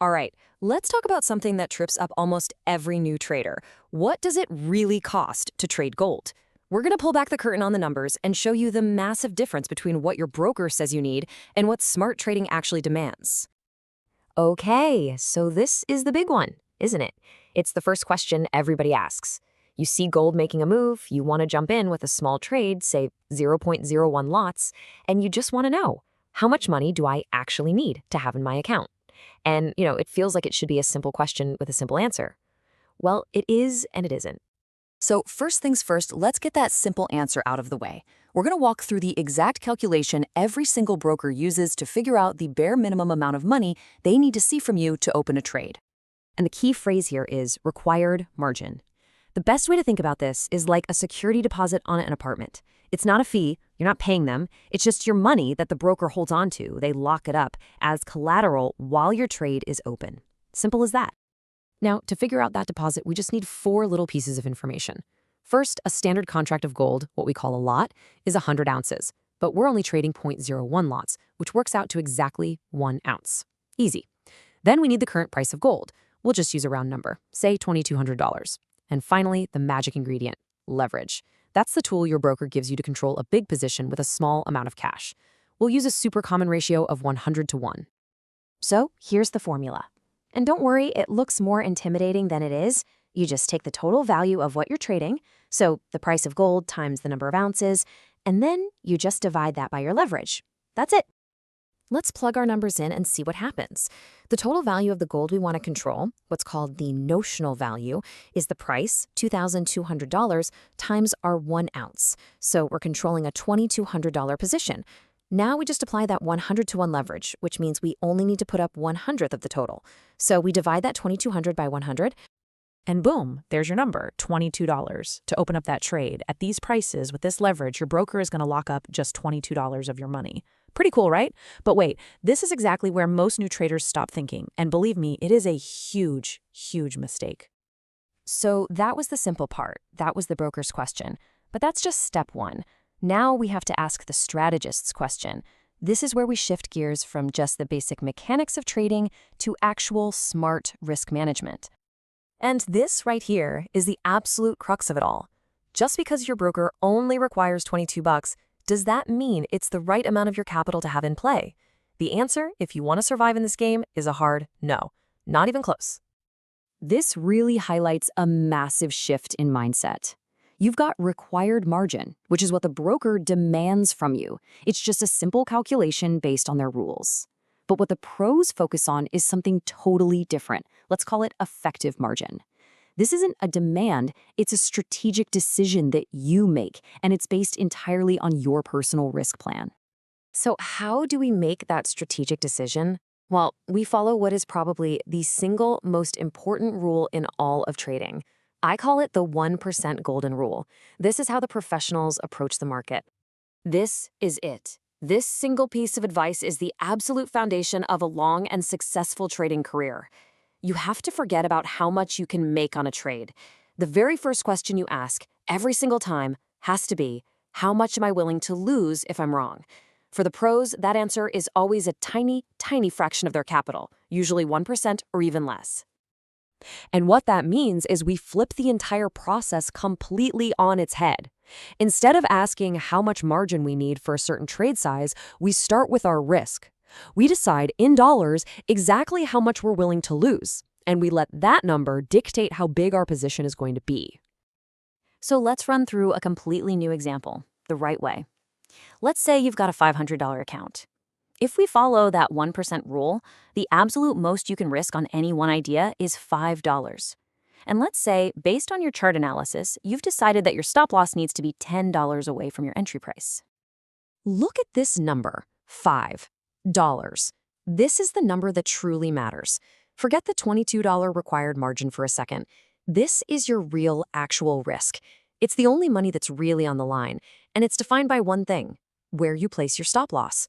All right, let's talk about something that trips up almost every new trader. What does it really cost to trade gold? We're going to pull back the curtain on the numbers and show you the massive difference between what your broker says you need and what smart trading actually demands. Okay, so this is the big one, isn't it? It's the first question everybody asks. You see gold making a move, you want to jump in with a small trade, say zero point zero 0.01 lots, and you just want to know, how much money do I actually need to have in my account? And, it feels like it should be a simple question with a simple answer. Well, it is and it isn't. So first things first, let's get that simple answer out of the way. We're going to walk through the exact calculation every single broker uses to figure out the bare minimum amount of money they need to see from you to open a trade. And the key phrase here is required margin. The best way to think about this is like a security deposit on an apartment. It's not a fee, you're not paying them, it's just your money that the broker holds on to. They lock it up as collateral while your trade is open. Simple as that. Now, to figure out that deposit, we just need 4 little pieces of information. First, a standard contract of gold, what we call a lot, is 100 ounces, but we're only trading 0.01 lots, which works out to exactly 1 ounce. Easy. Then we need the current price of gold. We'll just use a round number, say $2,200. And finally, the magic ingredient, leverage. That's the tool your broker gives you to control a big position with a small amount of cash. We'll use a super common ratio of 100 to 1. So here's the formula. And don't worry, it looks more intimidating than it is. You just take the total value of what you're trading, so the price of gold times the number of ounces, and then you just divide that by your leverage. That's it. Let's plug our numbers in and see what happens. The total value of the gold we want to control, what's called the notional value, is the price, $2,200, times our 1 ounce. So we're controlling a $2,200 position. Now we just apply that 100 to 1 leverage, which means we only need to put up 1/100th of the total. So we divide that 2,200 by 100, And boom, there's your number, $22. To open up that trade, at these prices, with this leverage, your broker is going to lock up just $22 of your money. Pretty cool, right? But wait, this is exactly where most new traders stop thinking. And believe me, it is a huge, huge mistake. So that was the simple part. That was the broker's question. But that's just step 1. Now we have to ask the strategist's question. This is where we shift gears from just the basic mechanics of trading to actual smart risk management. And this right here is the absolute crux of it all. Just because your broker only requires $22, does that mean it's the right amount of your capital to have in play? The answer, if you want to survive in this game, is a hard no. Not even close. This really highlights a massive shift in mindset. You've got required margin, which is what the broker demands from you. It's just a simple calculation based on their rules. But what the pros focus on is something totally different. Let's call it effective margin. This isn't a demand, it's a strategic decision that you make, and it's based entirely on your personal risk plan. So how do we make that strategic decision? Well, we follow what is probably the single most important rule in all of trading. I call it the 1% golden rule. This is how the professionals approach the market. This is it. This single piece of advice is the absolute foundation of a long and successful trading career. You have to forget about how much you can make on a trade. The very first question you ask, every single time, has to be, how much am I willing to lose if I'm wrong? For the pros, that answer is always a tiny, tiny fraction of their capital, usually 1% or even less. And what that means is we flip the entire process completely on its head. Instead of asking how much margin we need for a certain trade size, we start with our risk. We decide in dollars exactly how much we're willing to lose, and we let that number dictate how big our position is going to be. So let's run through a completely new example, the right way. Let's say you've got a $500 account. If we follow that 1% rule, the absolute most you can risk on any one idea is $5. And let's say, based on your chart analysis, you've decided that your stop loss needs to be $10 away from your entry price. Look at this number, $5. This is the number that truly matters. Forget the $22 required margin for a second. This is your real, actual risk. It's the only money that's really on the line, and it's defined by one thing: where you place your stop loss.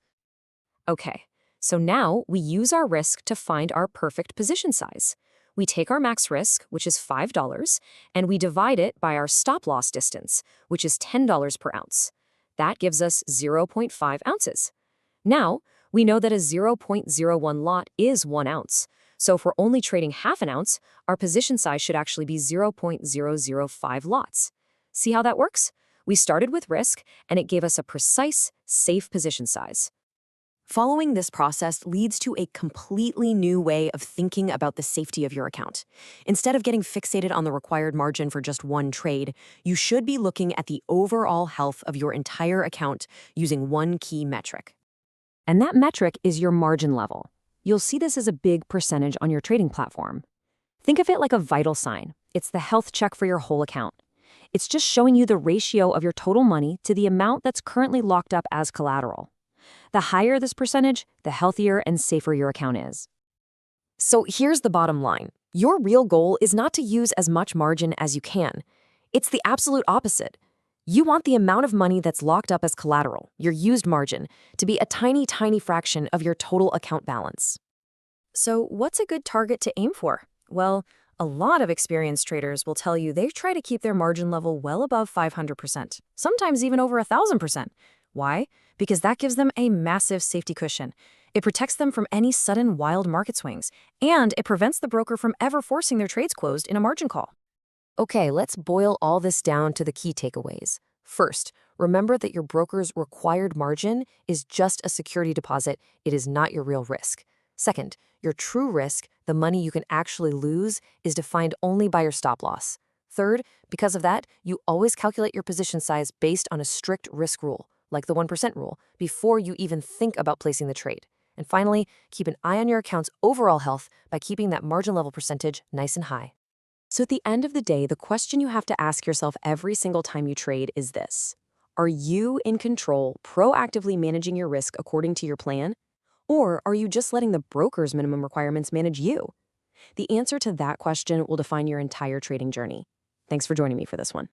Okay, so now we use our risk to find our perfect position size. We take our max risk, which is $5, and we divide it by our stop loss distance, which is $10 per ounce. That gives us 0.5 ounces. Now, we know that a 0.01 lot is 1 ounce. So if we're only trading half an ounce, our position size should actually be 0.005 lots. See how that works? We started with risk, and it gave us a precise, safe position size. Following this process leads to a completely new way of thinking about the safety of your account. Instead of getting fixated on the required margin for just one trade, you should be looking at the overall health of your entire account using one key metric. And that metric is your margin level. You'll see this as a big percentage on your trading platform. Think of it like a vital sign. It's the health check for your whole account. It's just showing you the ratio of your total money to the amount that's currently locked up as collateral. The higher this percentage, the healthier and safer your account is. So here's the bottom line. Your real goal is not to use as much margin as you can. It's the absolute opposite. You want the amount of money that's locked up as collateral, your used margin, to be a tiny, tiny fraction of your total account balance. So what's a good target to aim for? Well, a lot of experienced traders will tell you they try to keep their margin level well above 500%, sometimes even over 1,000%. Why? Because that gives them a massive safety cushion. It protects them from any sudden wild market swings, and it prevents the broker from ever forcing their trades closed in a margin call. Okay, let's boil all this down to the key takeaways. First, remember that your broker's required margin is just a security deposit. It is not your real risk. Second, your true risk, the money you can actually lose, is defined only by your stop loss. Third, because of that, you always calculate your position size based on a strict risk rule, like the 1% rule, before you even think about placing the trade. And finally, keep an eye on your account's overall health by keeping that margin level percentage nice and high. So at the end of the day, the question you have to ask yourself every single time you trade is this: are you in control, proactively managing your risk according to your plan? Or are you just letting the broker's minimum requirements manage you? The answer to that question will define your entire trading journey. Thanks for joining me for this one.